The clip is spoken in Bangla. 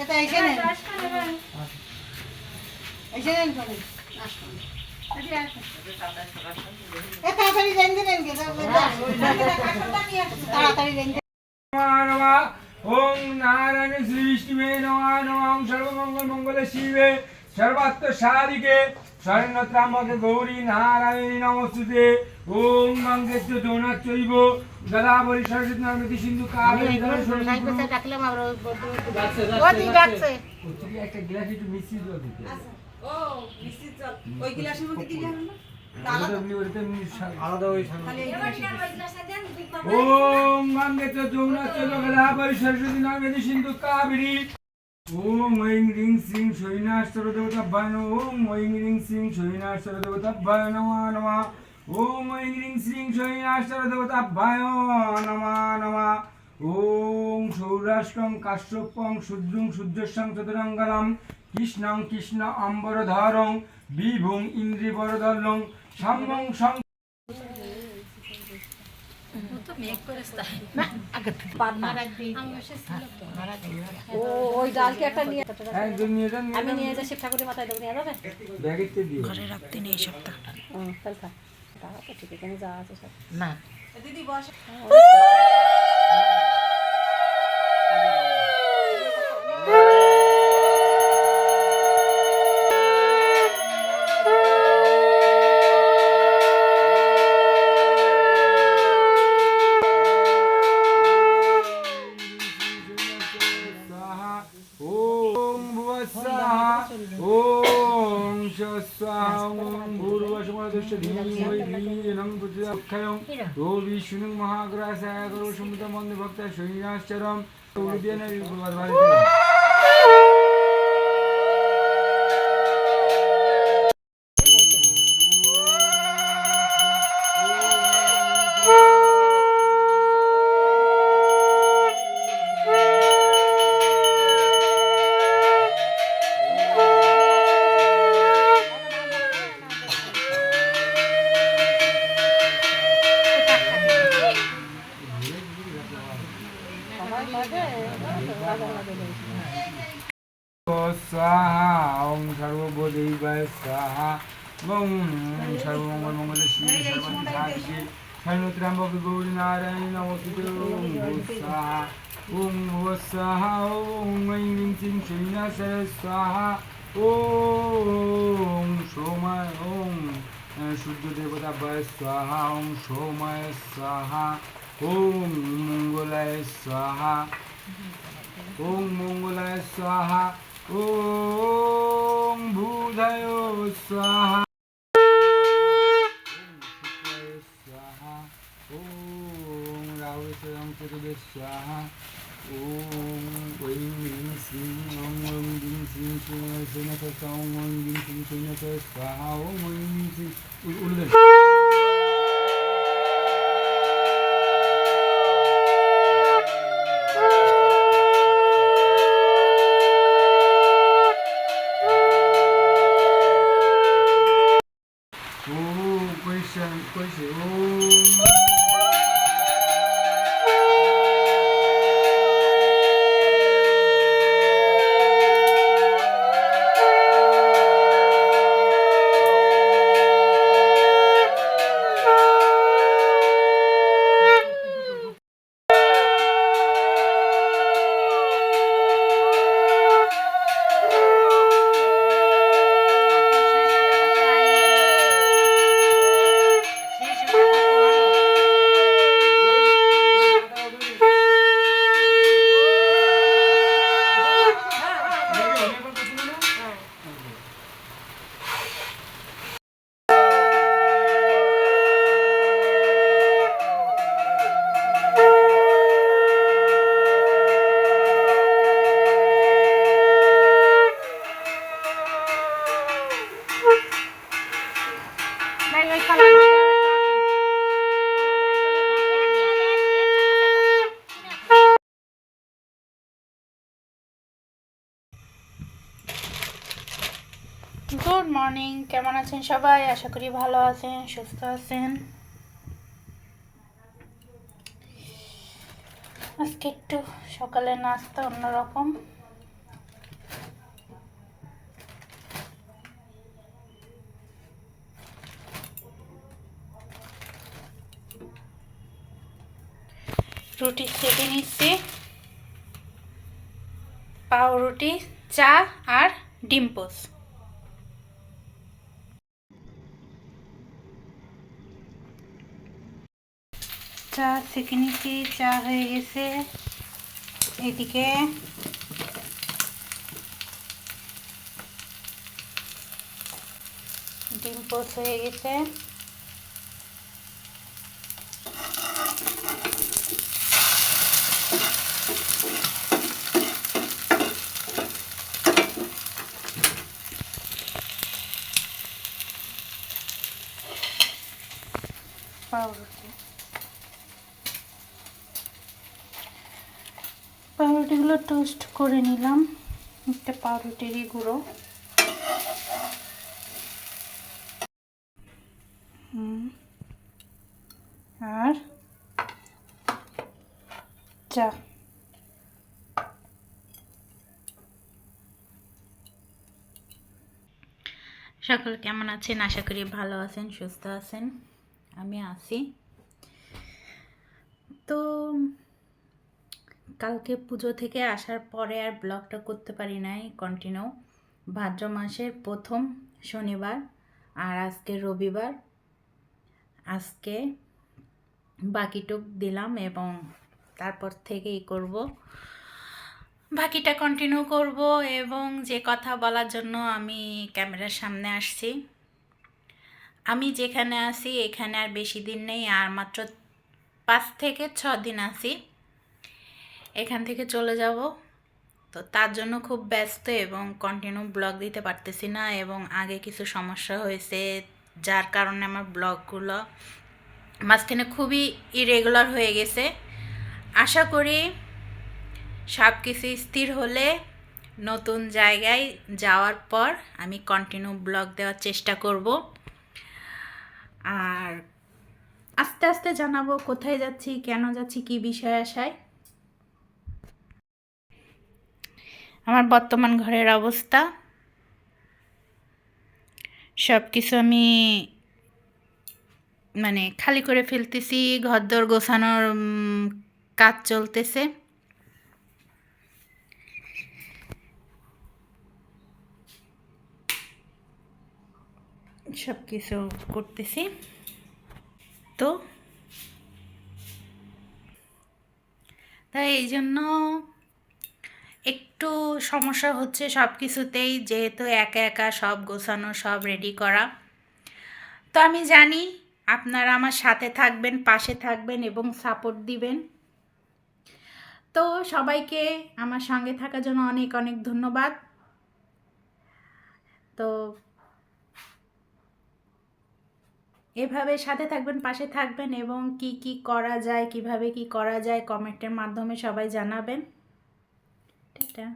এটা এসে নেন, এসে নেন করে তাড়াতাড়ি রেন দিলেন তাড়াতাড়ি রেন। ওং নারায়ণ শ্রী বিষ্ণুবে নমঃ নমঃ সর্বমঙ্গল মঙ্গলে শিবে সর্বাত্ম সাধিকে শরণ্যত্রাম্বকে গৌরী নারায়ণী নমস্তুতে। ওং গঙ্গেত্য যৌনাচ্চৈব গদাবরী সরস্বতী নর্মদী সিন্ধু কাবেরী ডাকলাম আমরা ওই ডাকছে একটা গ্লাস একটু মিষ্টি জল দিতে। ও মিষ্টি জল ওই গ্লাসের মধ্যে দিলে হবে না? ওম গঙ্গেচ যমুনাচ গদাবরী সরস্বতী নর্মদী সিন্ধু কাবেরী। ওম ঐং হ্রিং শ্রীং শৈনাশ্বর দেবতাভ্যায় নমঃ। ওম ঐং হ্রিং শ্রীং শৈনাশ্বর দেবতাভ্যায় নমঃ নমঃ। ওম ঐং হ্রিং শ্রীং শৈনাশ্বর দেবতাভ্যায় নমঃ নমঃ। ওম সৌরাষ্ট্রং কাশ্যপং সূর্যং সূর্যস্যং চতুরঙ্গলম কৃষ্ণং কৃষ্ণ অম্বরধরং বিভুং ইন্দ্রিবরদলং সাম্যং সং। ওই ডালকে একটা নিয়ে একদম নিয়ে যান, আমি নিয়ে যাই শিব ঠাকুরের মাথায় দেবো, নিয়ে যাবে? ব্যাগেতে দিও। ঘরে রাখতে নেই এই সপ্তাহটা। তাহলে থাক, টাকা তো ঠিক এখানে যা আছে সব। না দিদি বস। ওম ভুবস্বাহা ওম স্বাহা ওম ভূর্ভুবস্সুমদস্য ধীমহি প্রচোদয়াৎ ও বিষ্ণু মহাগ্রাসায় করো সমুদ্র বন্দে ভক্ত শৈনাশ্চরম উদ্যানে বিপদবারিত। स्वाहा ओम सर्वभूतैवाय स्वाहा ओम सर्वमंगल शिवे सर्वसाधिके शरण्यत्र्यंबके गौरी नारायणी नमोस्तुते। ओम स्वाहा ओम स्वाहा ओम ऐं ह्रीं श्रीं शैनाश्वराय स्वाहा ओम सोमाय ओम सूर्य देवताभ्याय स्वाहा ओम सोमाय स्वाहा ओम मंगलाय स्वाहा ओम मंगलाय स्वाहा ओम बुधाय स्वाहा ओम स्वाहा ओम राहुलेश्वरं चतुर्भुज स्वाहा ओम ऐं ह्रीं श्रीं ओम ऐं ह्रीं श्रीं शैनाश्वराय ओम ऐं ह्रीं श्रीं शैनाश्वराय स्वाहा ओम ऐं ह्रीं श्रीं उलुदेन। মর্নিং, কেমন আছেন সবাই? আশা করি ভালো আছেন, সুস্থ আছেন। আজকে একটু সকালে নাস্তা অন্যরকম। রুটি সেঁকে নিচ্ছি, পাউরুটি, চা আর ডিম পোস্ট। চা সেঁকে নিচ্ছি, চা হয়ে গেছে। এদিকে ডিম পোস্ট হয়ে গেছে। পাউরুটিগুলো টোস্ট করে নিলাম। একটা পাউরুটিরই গুঁড়ো, আর চা। সকলে কেমন আছেন? আশা করি ভালো আছেন, সুস্থ আছেন। আমি আছি। তো কালকে পুজো থেকে আসার পরে আর ব্লগটা করতে পারি নাই কন্টিনিউ। ভাদ্র মাসের প্রথম শনিবার আর আজকে রবিবার। আজকে বাকিটুক দিলাম এবং তারপর থেকেই করব, বাকিটা কন্টিনিউ করব। এবং যে কথা বলার জন্য আমি ক্যামেরার সামনে আসছি, আমি যেখানে আছি এখানে আর বেশি দিন নেই, আর মাত্র 5 থেকে 6 দিন আছি, এখান থেকে চলে যাব। তো তার জন্য খুব ব্যস্ত এবং কন্টিনিউ ব্লগ দিতে পারতেছি না, এবং আগে কিছু সমস্যা হয়েছে যার কারণে আমার ব্লগগুলো মাঝখানে খুবই ইরেগুলার হয়ে গেছে। আশা করি সব কিছু স্থির হলে নতুন জায়গায় যাওয়ার পর আমি কন্টিনিউ ব্লগ দেওয়ার চেষ্টা করব। আর আস্তে আস্তে জানাবো কোথায় যাচ্ছি, কেন যাচ্ছি, কী বিষয় আশায়। আমার বর্তমান ঘরের অবস্থা, সব কিছু আমি খালি করে ফেলতেছি, ঘরদোর গোছানোর কাজ চলতেছে। সব কিছু করতেছি, তো তাই এই জন্য একটু সমস্যা হচ্ছে সব কিছুতেই, যেহেতু একা একা সব গোছানো, সব রেডি করা। তো আমি জানি আপনারা আমার সাথে থাকবেন, পাশে থাকবেন এবং সাপোর্ট দিবেন। তো সবাইকে আমার সঙ্গে থাকার জন্য অনেক অনেক ধন্যবাদ। তো এভাবে সাথে থাকবেন, পাশে থাকবেন, এবং কি কি করা যায়, কিভাবে কি করা যায় কমেন্টের মাধ্যমে সবাই জানাবেন। টাটা।